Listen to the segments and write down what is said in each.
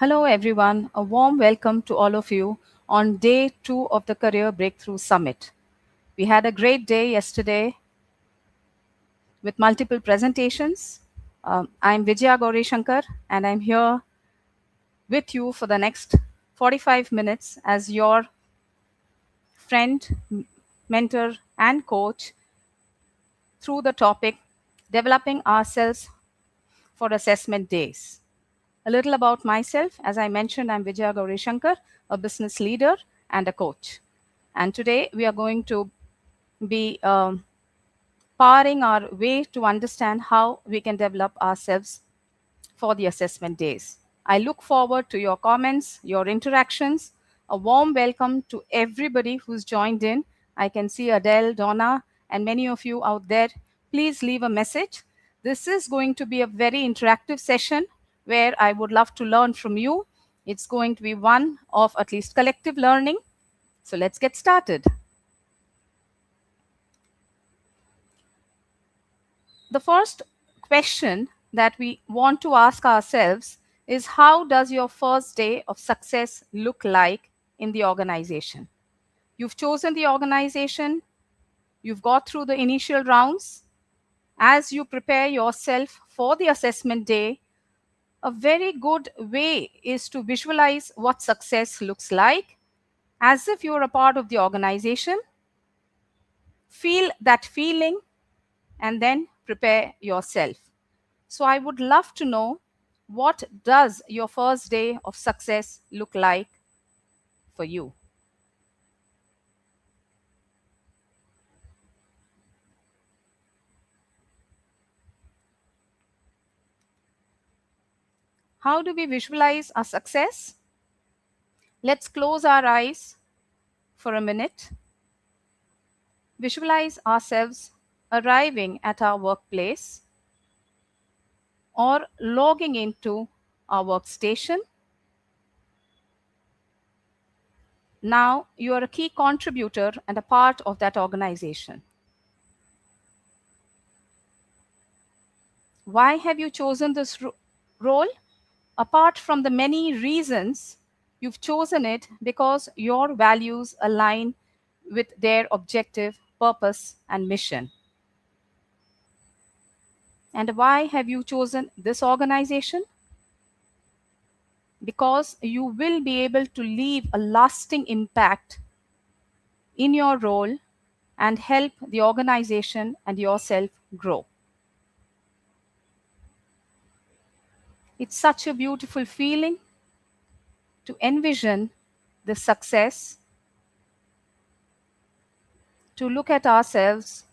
Hello, everyone. A warm welcome to all of you on day 2 of the Career Breakthrough Summit. We had a great day yesterday with multiple presentations. I'm Vijaya Gowrisankar, and I'm here with you for the next 45 minutes as your friend, mentor, and coach through the topic Developing Ourselves for Assessment Days. A little about myself. As I mentioned, I'm Vijaya Gowrisankar, a business leader and a coach. And today we are going to be powering our way to understand how we can develop ourselves for the assessment days. I look forward to your comments, your interactions. A warm welcome to everybody who's joined in. I can see Adele, Donna, and many of you out there. Please leave a message. This is going to be a very interactive session where I would love to learn from you. It's going to be one of at least collective learning. So let's get started. The first question that we want to ask ourselves is, how does your first day of success look like in the organization? You've chosen the organization, you've got through the initial rounds. As you prepare yourself for the assessment day, a very good way is to visualize what success looks like as if you're a part of the organization. Feel that feeling and then prepare yourself. So I would love to know, what does your first day of success look like for you? How do we visualize our success? Let's close our eyes for a minute. Visualize ourselves arriving at our workplace or logging into our workstation. Now you are a key contributor and a part of that organization. Why have you chosen this role? Apart from the many reasons, you've chosen it because your values align with their objective, purpose, and mission. And why have you chosen this organization? Because you will be able to leave a lasting impact in your role and help the organization and yourself grow. It's such a beautiful feeling to envision the success, to look at ourselves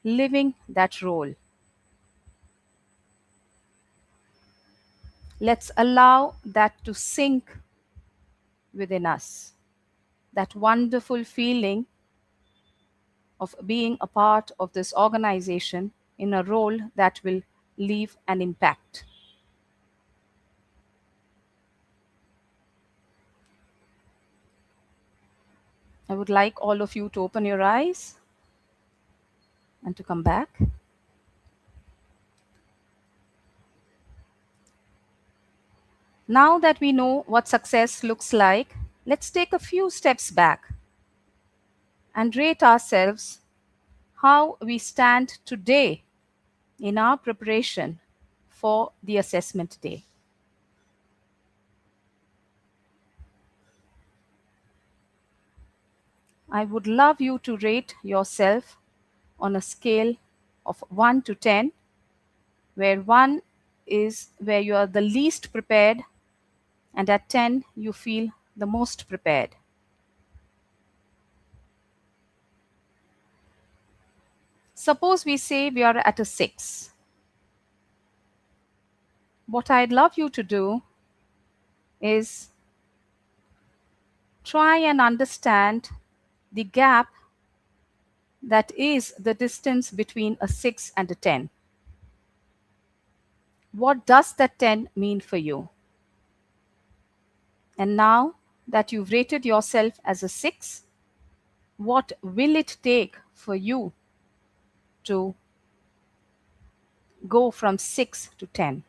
living that role. Let's allow that to sink within us. That wonderful feeling of being a part of this organization in a role that will leave an impact. I would like all of you to open your eyes and to come back. Now that we know what success looks like, let's take a few steps back and rate ourselves how we stand today in our preparation for the assessment day. I would love you to rate yourself on a scale of 1 to 10, where 1 is where you are the least prepared, and at 10 you feel the most prepared. Suppose we say we are at a 6. What I'd love you to do is try and understand the gap that is the distance between a 6 and a 10. What does that 10 mean for you? And now that you've rated yourself as a 6, what will it take for you to go from 6 to 10?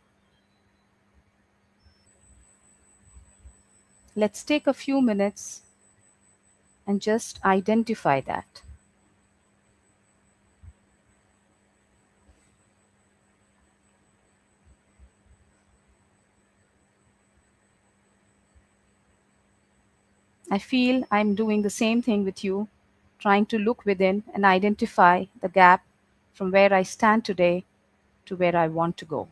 Let's take a few minutes and just identify that. I feel I'm doing the same thing with you, trying to look within and identify the gap from where I stand today to where I want to go.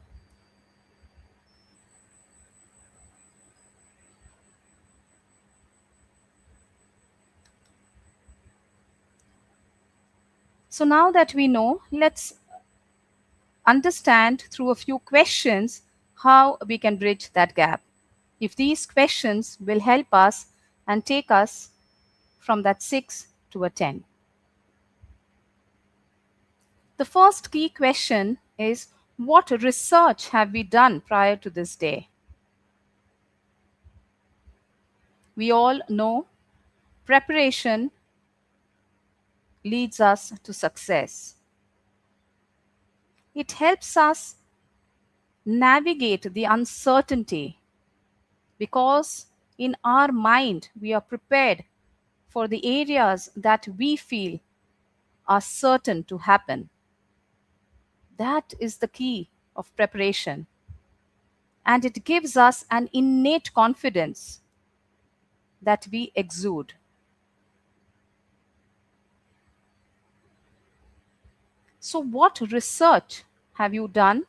So now that we know, let's understand through a few questions how we can bridge that gap. If these questions will help us and take us from that 6 to a 10. The first key question is, what research have we done prior to this day? We all know preparation leads us to success. It helps us navigate the uncertainty because in our mind we are prepared for the areas that we feel are certain to happen. That is the key of preparation. And it gives us an innate confidence that we exude. So, what research have you done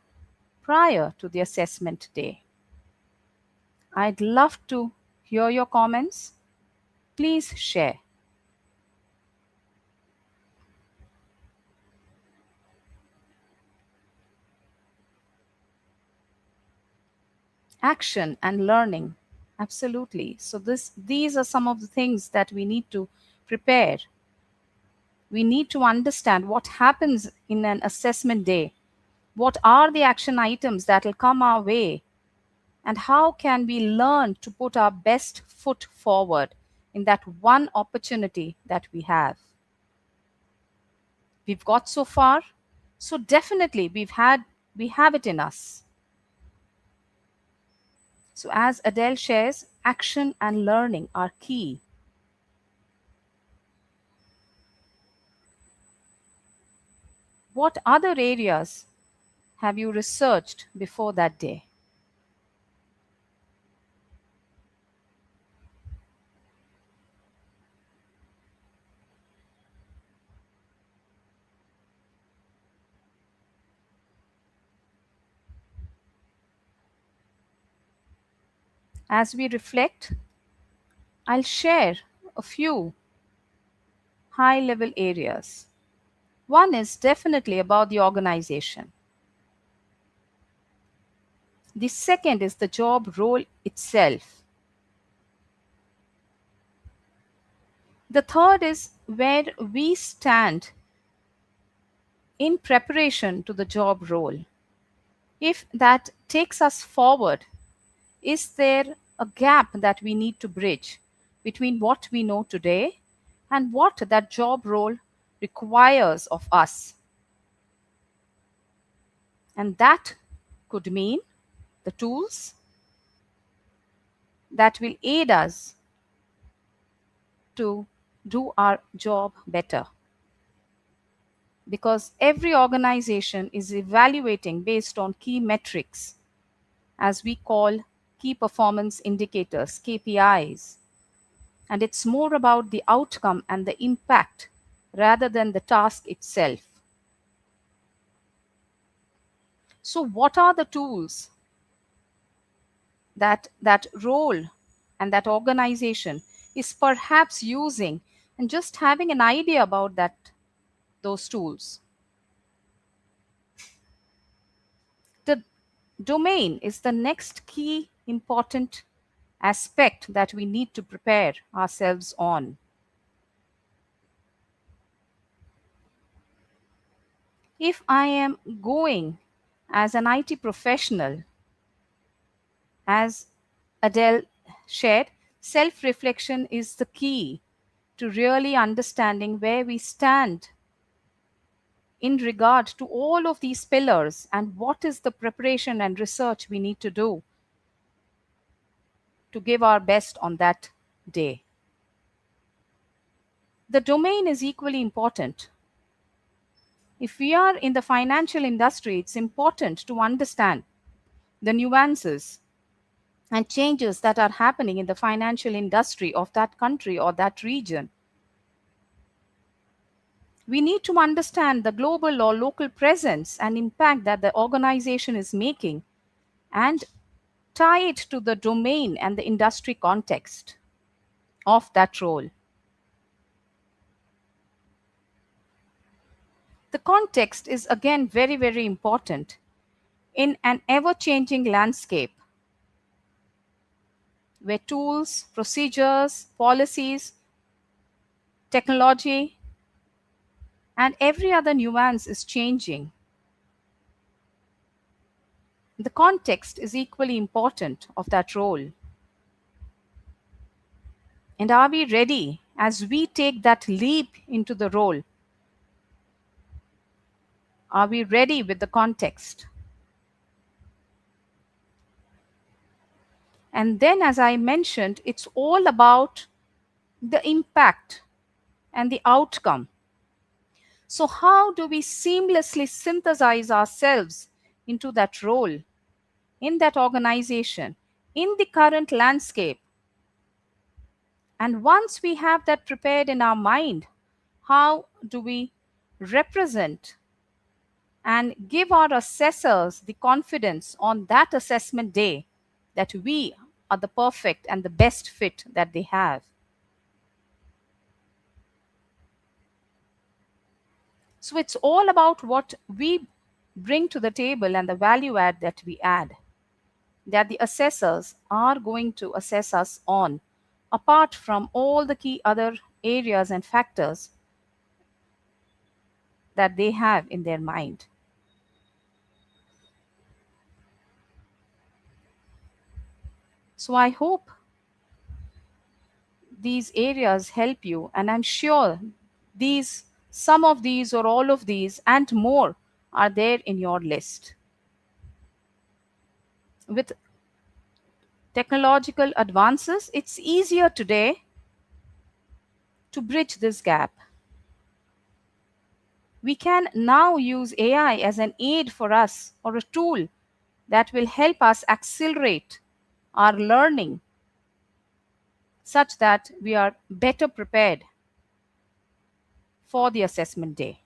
prior to the assessment day? I'd love to hear your comments. Please share. Action and learning. Absolutely. So these are some of the things that we need to prepare. We need to understand what happens in an assessment day. What are the action items that will come our way? And how can we learn to put our best foot forward in that one opportunity that we have? We've got so far, so definitely we have it in us. So as Adele shares, action and learning are key. What other areas have you researched before that day? As we reflect, I'll share a few high level areas. One is definitely about the organization. The second is the job role itself. The third is where we stand in preparation to the job role. If that takes us forward, is there a gap that we need to bridge between what we know today and what that job role requires of us? And that could mean the tools that will aid us to do our job better. Because every organization is evaluating based on key metrics, as we call key performance indicators, KPIs. And it's more about the outcome and the impact rather than the task itself. So, what are the tools that that role and that organization is perhaps using, and just having an idea about those tools? The Domain is the next key important aspect that we need to prepare ourselves on. If I am going as an IT professional, as Adele shared, self reflection is the key to really understanding where we stand in regard to all of these pillars and what is the preparation and research we need to do to give our best on that day. The domain is equally important. If we are in the financial industry, it's important to understand the nuances and changes that are happening in the financial industry of that country or that region. We need to understand the global or local presence and impact that the organization is making and tie it to the domain and the industry context of that role. The context is again very, very important in an ever changing landscape where tools, procedures, policies, technology, and every other nuance is changing. The context is equally important of that role. And are we ready as we take that leap into the role? Are we ready with the context? And then, as I mentioned, it's all about the impact and the outcome. So, how do we seamlessly synthesize ourselves into that role, in that organization, in the current landscape? And once we have that prepared in our mind, how do we represent and give our assessors the confidence on that assessment day that we are the perfect and the best fit that they have? So it's all about what we bring to the table and the value add that we add, that the assessors are going to assess us on, apart from all the key other areas and factors that they have in their mind. So I hope these areas help you, and I'm sure these some of these or all of these and more are there in your list. With technological advances, it's easier today to bridge this gap. We can now use AI as an aid for us or a tool that will help us accelerate our learning such that we are better prepared for the assessment day.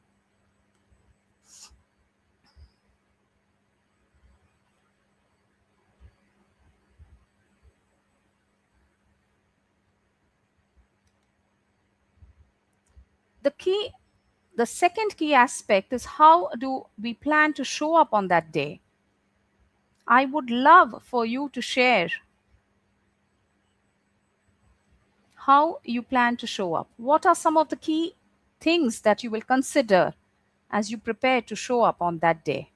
The key the second key aspect is how do we plan to show up on that day? I would love for you to share how you plan to show up. What are some of the key things that you will consider as you prepare to show up on that day?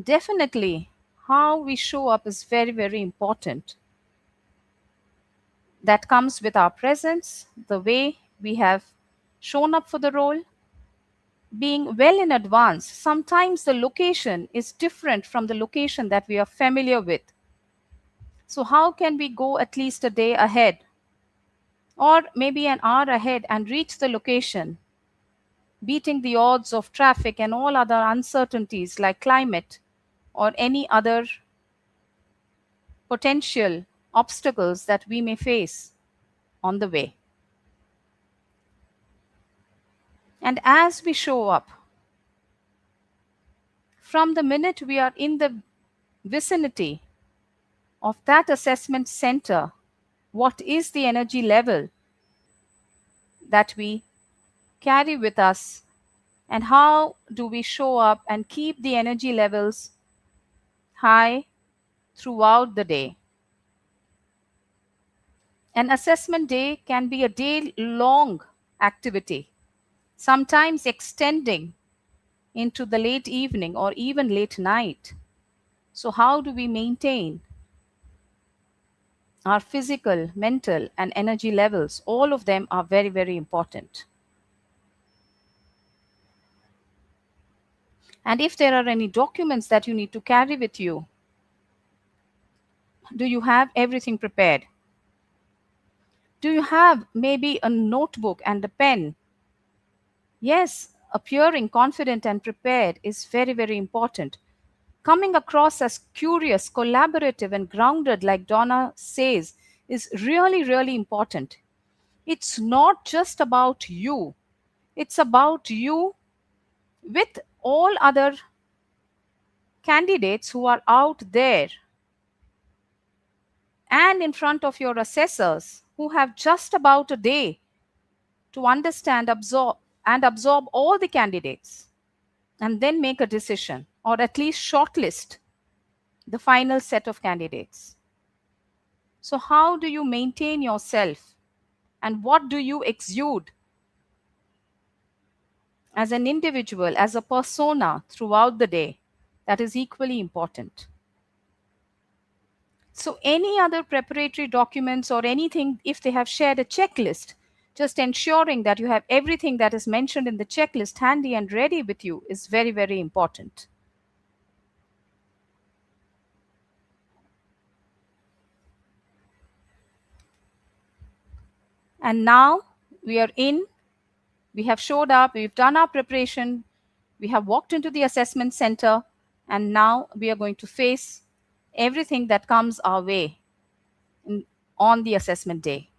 Definitely, how we show up is very, very important. That comes with our presence, the way we have shown up for the role, being well in advance. Sometimes the location is different from the location that we are familiar with. So, how can we go at least a day ahead or maybe an hour ahead and reach the location, beating the odds of traffic and all other uncertainties like climate or any other potential obstacles that we may face on the way? And as we show up, From the minute we are in the vicinity of that assessment center, what is the energy level that we carry with us, and how do we show up and keep the energy levels high throughout the day? An assessment day can be a day long activity, sometimes extending into the late evening or even late night. So, how do we maintain our physical, mental, and energy levels? All of them are very, very important. And if there are any documents that you need to carry with you, do you have everything prepared? Do you have maybe a notebook and a pen? Yes, appearing confident and prepared is very, very important. Coming across as curious, collaborative, and grounded, like Donna says, is really, really important. It's not just about you, it's about you with all other candidates who are out there and in front of your assessors who have just about a day to understand, absorb all the candidates and then make a decision, or at least shortlist the final set of candidates. So, how do you maintain yourself and what do you exude as an individual, as a persona throughout the day? That is equally important. So, any other preparatory documents or anything, if they have shared a checklist, just ensuring that you have everything that is mentioned in the checklist handy and ready with you is very, very important. And now we are in, we have showed up, we've done our preparation, we have walked into the assessment center, and now we are going to face everything that comes our way in, on the assessment day.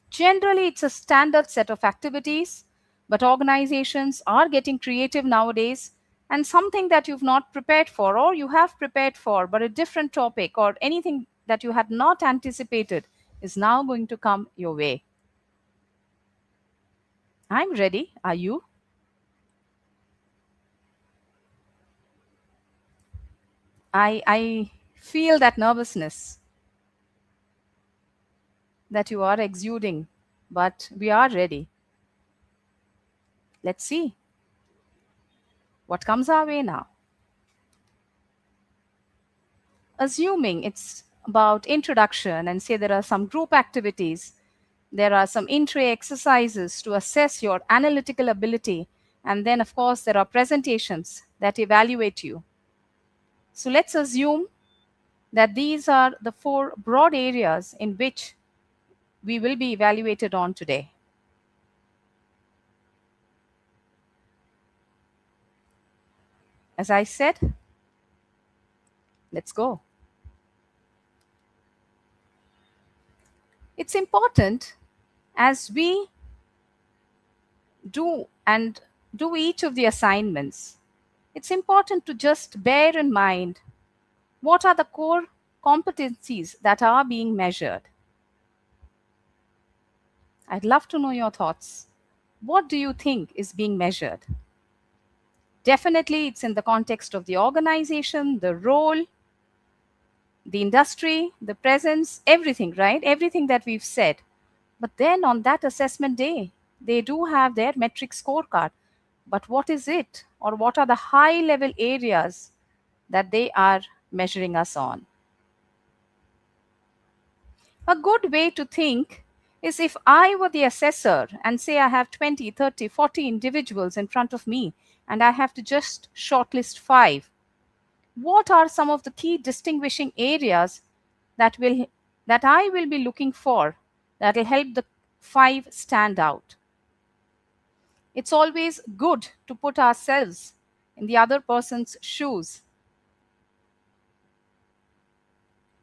Generally, it's a standard set of activities, but organizations are getting creative nowadays, and something that you've not prepared for, or you have prepared for, but a different topic, or anything that you had not anticipated, is now going to come your way. I'm ready. Are you? I feel that nervousness that you are exuding, but we are ready. Let's see what comes our way now. Assuming it's about introduction and say there are some group activities, there are some intro exercises to assess your analytical ability, and then, of course, there are presentations that evaluate you. So let's assume that these are the four broad areas in which we will be evaluated on today. As I said, let's go. It's important as we do and do each of the assignments, it's important to just bear in mind what are the core competencies that are being measured. I'd love to know your thoughts. What do you think is being measured? Definitely, it's in the context of the organization, the role, the industry, the presence, everything, right? Everything that we've said. But then on that assessment day, they do have their metric scorecard. But what is it? Or what are the high level areas that they are measuring us on? A good way to think is if I were the assessor and say I have 20, 30, 40 individuals in front of me and I have to just shortlist 5, what are some of the key distinguishing areas that will that I will be looking for that will help the 5 stand out? It's always good to put ourselves in the other person's shoes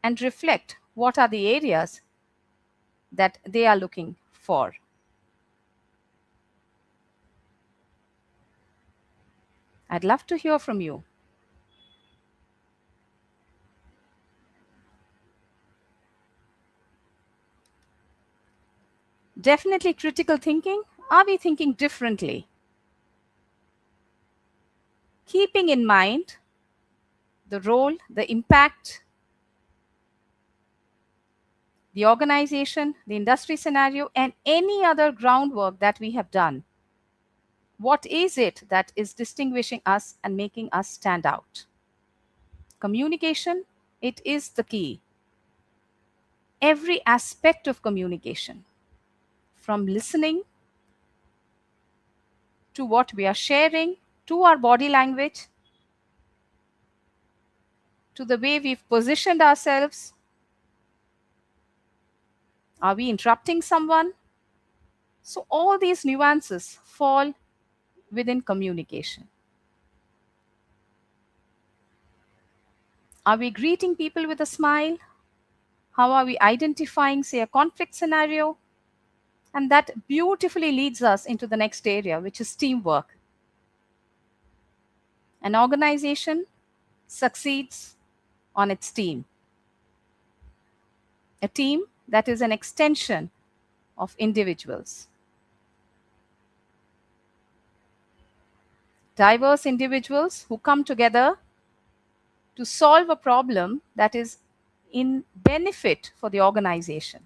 and reflect what are the areas that they are looking for. I'd love to hear from you. Definitely critical thinking. Are we thinking differently? Keeping in mind the role, the impact, the organization, the industry scenario, and any other groundwork that we have done. What is it that is distinguishing us and making us stand out? Communication, it is the key. Every aspect of communication, from listening to what we are sharing, to our body language, to the way we've positioned ourselves. Are we interrupting someone? So, all these nuances fall within communication. Are we greeting people with a smile? How are we identifying, say, a conflict scenario? And that beautifully leads us into the next area, which is teamwork. An organization succeeds on its team, a team that is an extension of individuals. Diverse individuals who come together to solve a problem that is in benefit for the organization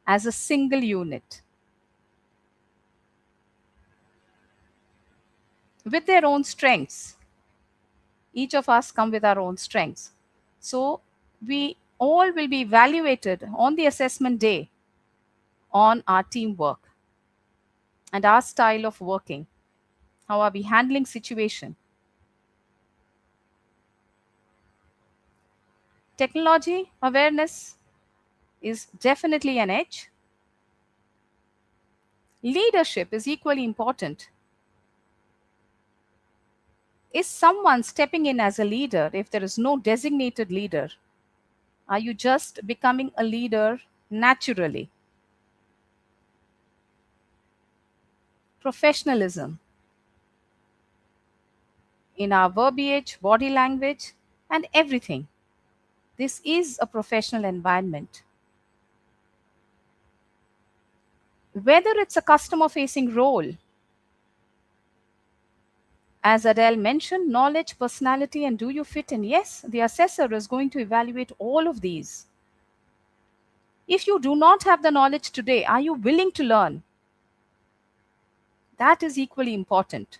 as a single unit with their own strengths. Each of us come with our own strengths. So we all will be evaluated on the assessment day on our teamwork and our style of working. How are we handling situation? Technology awareness is definitely an edge. Leadership is equally important. Is someone stepping in as a leader if there is no designated leader? Are you just becoming a leader naturally? Professionalism in our verbiage, body language, and everything. This is a professional environment. Whether it's a customer facing role, as Adele mentioned, knowledge, personality, and do you fit in? Yes, the assessor is going to evaluate all of these. If you do not have the knowledge today, are you willing to learn? That is equally important.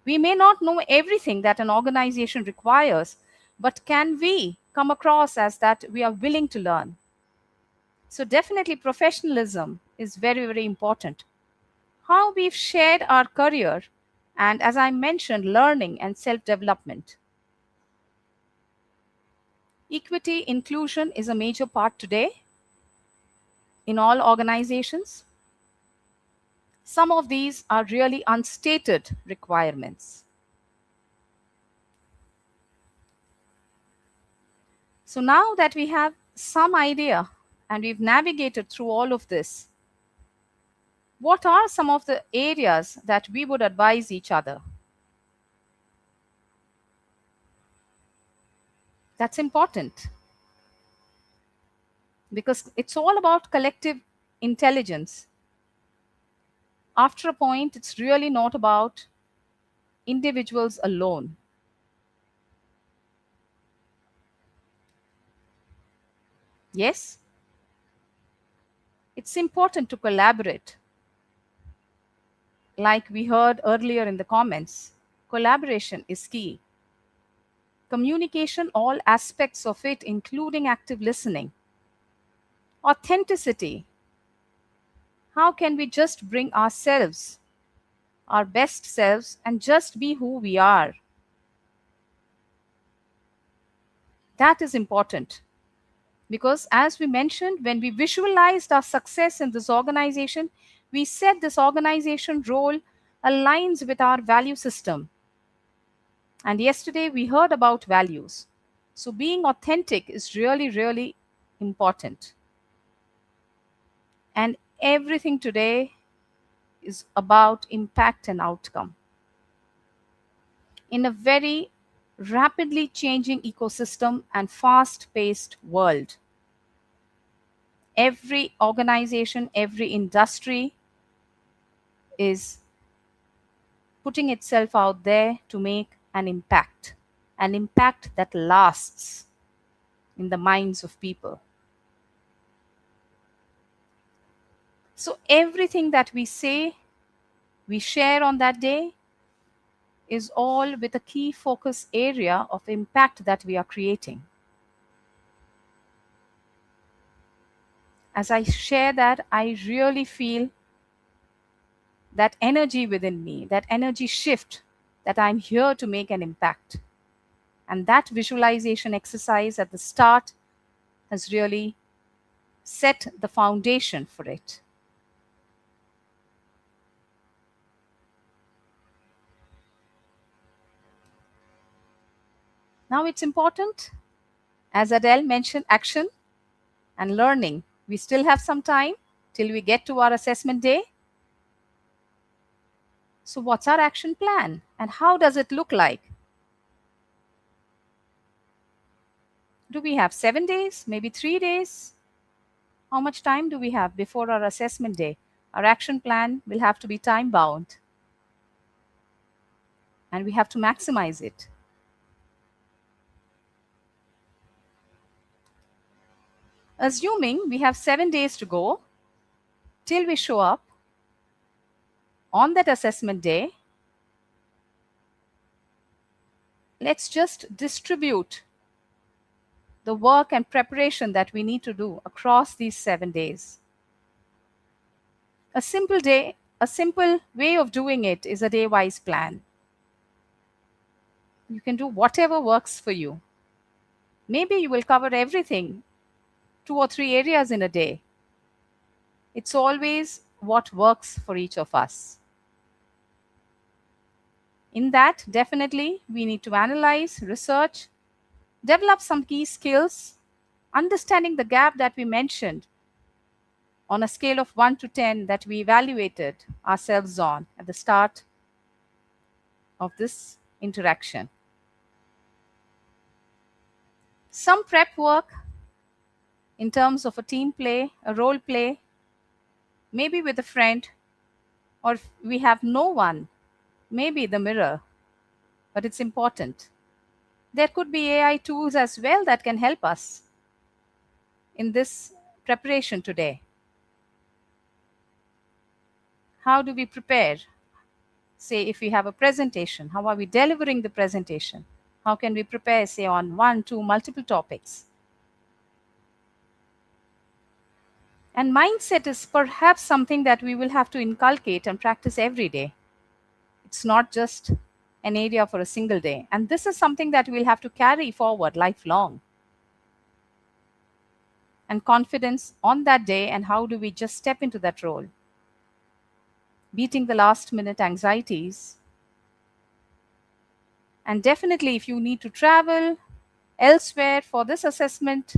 We may not know everything that an organization requires, but can we come across as that we are willing to learn? So, definitely, professionalism is very, very important. How we've shared our career, and as I mentioned, learning and self development. Equity, inclusion is a major part today in all organizations. Some of these are really unstated requirements. So now that we have some idea and we've navigated through all of this, what are some of the areas that we would advise each other? That's important because it's all about collective intelligence. After a point, it's really not about individuals alone. Yes, it's important to collaborate. Like we heard earlier in the comments, collaboration is key. Communication, all aspects of it, including active listening. Authenticity. How can we just bring ourselves, our best selves, and just be who we are? That is important because, as we mentioned, when we visualized our success in this organization, we said this organization role aligns with our value system. And yesterday we heard about values. So, being authentic is really, really important. And everything today is about impact and outcome. In a very rapidly changing ecosystem and fast paced world, Every organization, every industry is putting itself out there to make an impact that lasts in the minds of people. So everything that we say, we share on that day is all with a key focus area of impact that we are creating. As I share that, I really feel that energy within me, that energy shift, that I'm here to make an impact. And that visualization exercise at the start has really set the foundation for it. Now it's important, as Adele mentioned, action and learning. We still have some time till we get to our assessment day. So, what's our action plan and how does it look like? Do we have 7 days, maybe 3 days? How much time do we have before our assessment day? Our action plan will have to be time bound and we have to maximize it. Assuming we have 7 days to go till we show up on that assessment day, let's just distribute the work and preparation that we need to do across these 7 days. A simple way of doing it is a day wise plan. You can do whatever works for you. Maybe you will cover everything, 2 or 3 areas in a day. It's always what works for each of us. In that, definitely, we need to analyze, research, develop some key skills, understanding the gap that we mentioned on a scale of 1 to 10 that we evaluated ourselves on at the start of this interaction. Some prep work in terms of a team play, a role play, maybe with a friend, or if we have no one, maybe the mirror, but it's important. There could be AI tools as well that can help us in this preparation today. How do we prepare? Say, if we have a presentation, how are we delivering the presentation? How can we prepare, say, on one, two, multiple topics? And mindset is perhaps something that we will have to inculcate and practice every day. It's not just an area for a single day. And this is something that we'll have to carry forward lifelong. And confidence on that day, and how do we just step into that role? Beating the last minute anxieties. And definitely, if you need to travel elsewhere for this assessment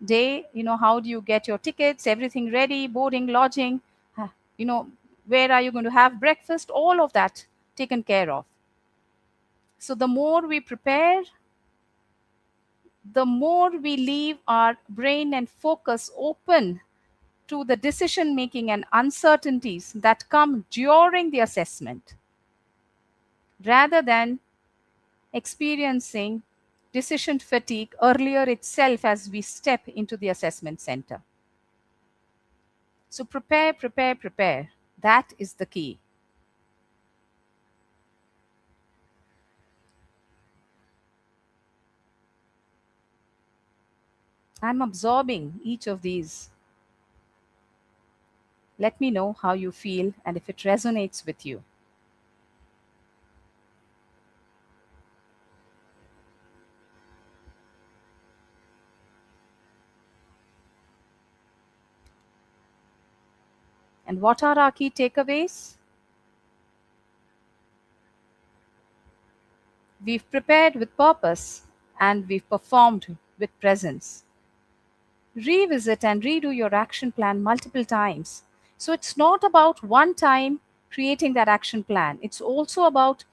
day, how do you get your tickets, everything ready, boarding, lodging, you know, where are you going to have breakfast, all of that taken care of. So the more we prepare, the more we leave our brain and focus open to the decision making and uncertainties that come during the assessment, rather than experiencing decision fatigue earlier itself as we step into the assessment center. So prepare, prepare, prepare. That is the key. I'm absorbing each of these. Let me know how you feel and if it resonates with you. And what are our key takeaways? We've prepared with purpose and we've performed with presence. Revisit and redo your action plan multiple times. So it's not about one time creating that action plan, it's also about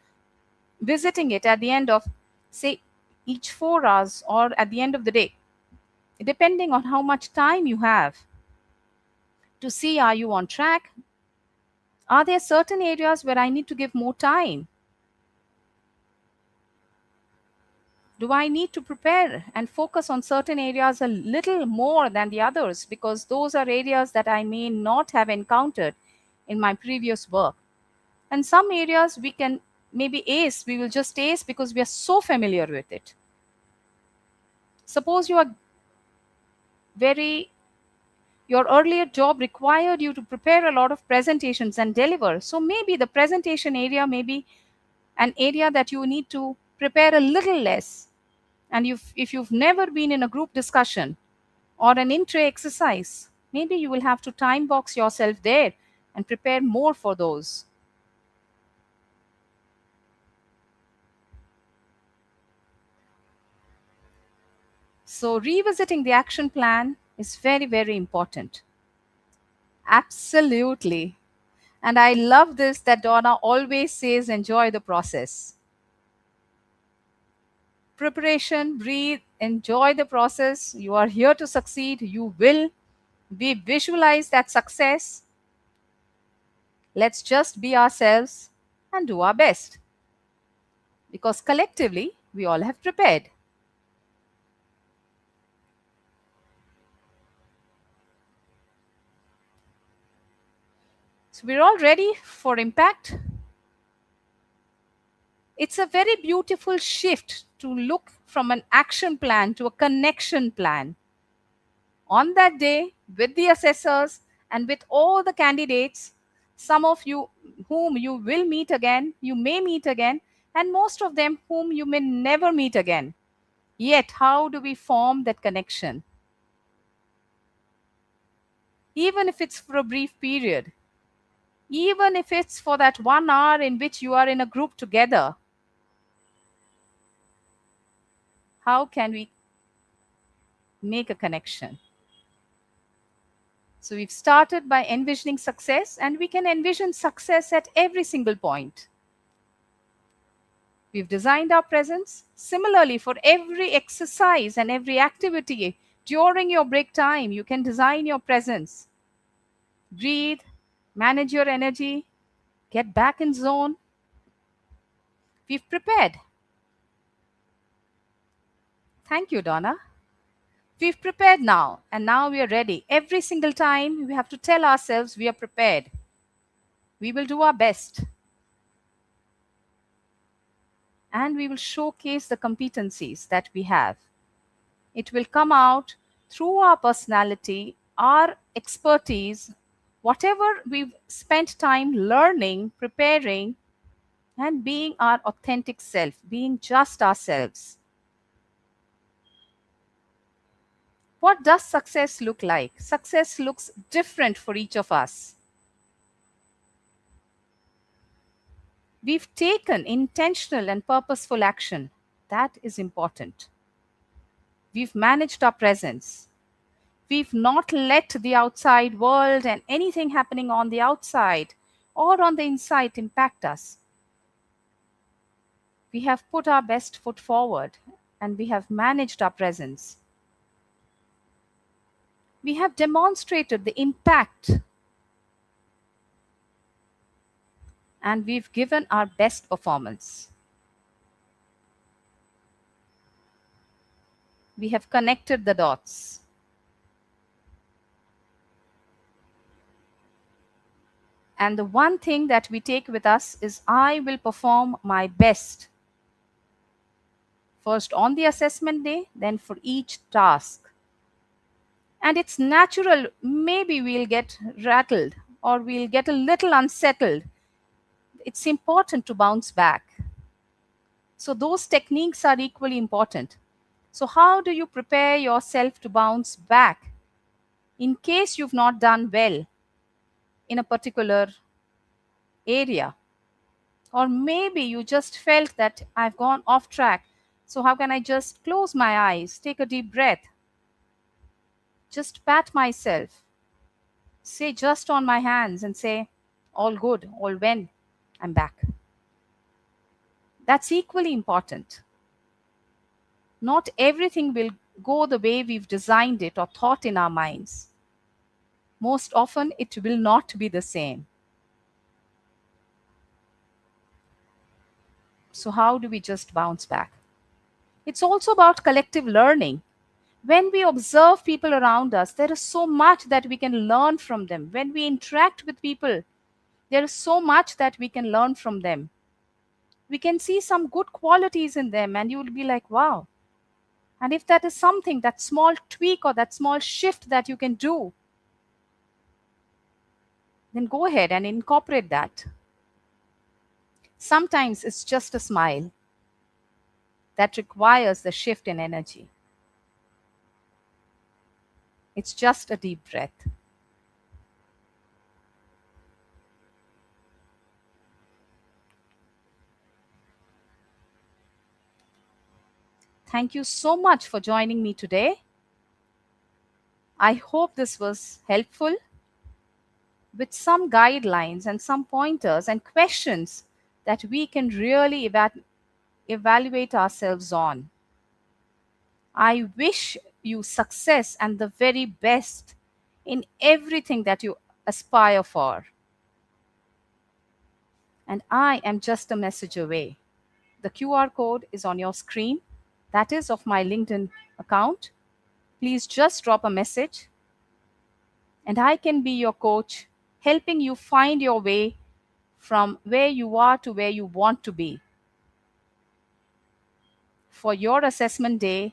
visiting it at the end of, say, each 4 hours or at the end of the day, depending on how much time you have. to see, are you on track? Are there certain areas where I need to give more time? Do I need to prepare and focus on certain areas a little more than the others because those are areas that I may not have encountered in my previous work? And some areas we can maybe ace, we will just ace because we are so familiar with it. Suppose you are very, your earlier job required you to prepare a lot of presentations and deliver. So maybe the presentation area may be an area that you need to prepare a little less. And if you've never been in a group discussion or an intro exercise, maybe you will have to time box yourself there and prepare more for those. So, revisiting the action plan is very, very important. Absolutely. And I love this that Donna always says enjoy the process. Preparation, breathe, enjoy the process. You are here to succeed. You will. We visualize that success. Let's just be ourselves and do our best because collectively we all have prepared. So we're all ready for impact. It's a very beautiful shift to look from an action plan to a connection plan. On that day, with the assessors and with all the candidates, some of you whom you will meet again, you may meet again, and most of them whom you may never meet again. Yet, how do we form that connection? Even if it's for a brief period, even if it's for that 1 hour in which you are in a group together, how can we make a connection? So we've started by envisioning success, and we can envision success at every single point. We've designed our presence. Similarly, for every exercise and every activity during your break time, you can design your presence. Breathe, manage your energy, get back in zone. We've prepared. Thank you, Donna. We've prepared now, and now we are ready. Every single time, we have to tell ourselves we are prepared. We will do our best. And we will showcase the competencies that we have. It will come out through our personality, our expertise, whatever we've spent time learning, preparing, and being our authentic self, being just ourselves. What does success look like? Success looks different for each of us. We've taken intentional and purposeful action. That is important. We've managed our presence. We've not let the outside world and anything happening on the outside or on the inside impact us. We have put our best foot forward and we have managed our presence. We have demonstrated the impact and we've given our best performance. We have connected the dots. And the one thing that we take with us is I will perform my best. First on the assessment day, then for each task. And it's natural, maybe we'll get rattled or we'll get a little unsettled. It's important to bounce back. So those techniques are equally important. So how do you prepare yourself to bounce back in case you've not done well in a particular area? Or maybe you just felt that I've gone off track. So how can I just close my eyes, take a deep breath, just pat myself, say just on my hands and say, all good, all well, I'm back. That's equally important. Not everything will go the way we've designed it or thought in our minds. most often it will not be the same. So, how do we just bounce back? It's also about collective learning. When we observe people around us, there is so much that we can learn from them. When we interact with people, there is so much that we can learn from them. We can see some good qualities in them, and you will be like, wow. And if that is something, that small tweak or that small shift that you can do, then go ahead and incorporate that. Sometimes it's just a smile that requires the shift in energy. It's just a deep breath. Thank you so much for joining me today. I hope this was helpful with some guidelines and some pointers and questions that we can really evaluate ourselves on. I wish you success and the very best in everything that you aspire for. And I am just a message away. The QR code is on your screen. That is of my LinkedIn account. Please just drop a message, and I can be your coach, helping you find your way from where you are to where you want to be for your assessment day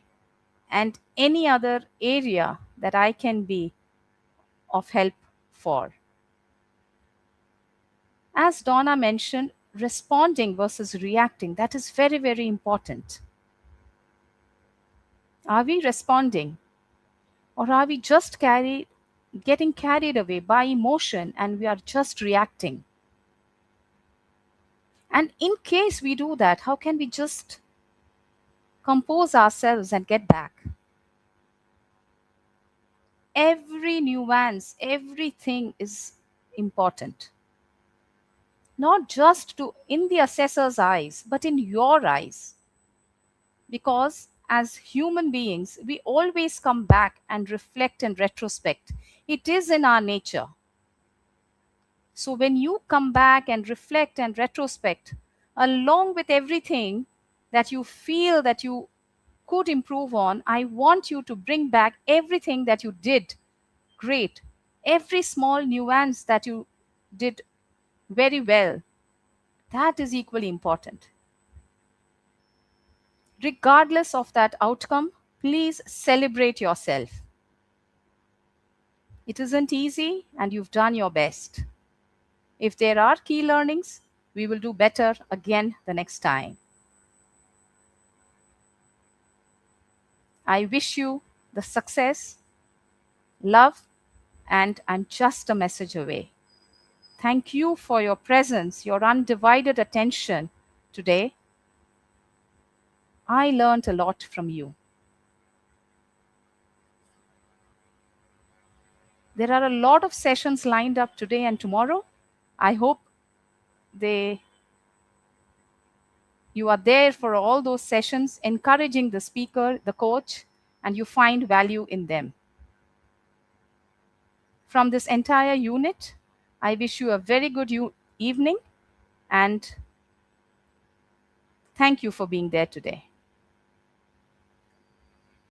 and any other area that I can be of help for. As Donna mentioned, responding versus reacting, that is very, very important. Are we responding, or are we just getting carried away by emotion and we are just reacting? And in case we do that, how can we just compose ourselves and get back? Every nuance, everything is important. Not just to in the assessor's eyes, but in your eyes. Because as human beings, we always come back and reflect and retrospect. It is in our nature. So when you come back and reflect and retrospect, along with everything that you feel that you could improve on, I want you to bring back everything that you did great, every small nuance that you did very well. That is equally important. Regardless of that outcome, please celebrate yourself. It isn't easy, and you've done your best. If there are key learnings, we will do better again the next time. I wish you the success, love, and I'm just a message away. Thank you for your presence, your undivided attention today. I learned a lot from you. There are a lot of sessions lined up today and tomorrow. I hope they you are there for all those sessions, encouraging the speaker, the coach, and you find value in them. From this entire unit, I wish you a very good evening, and thank you for being there today.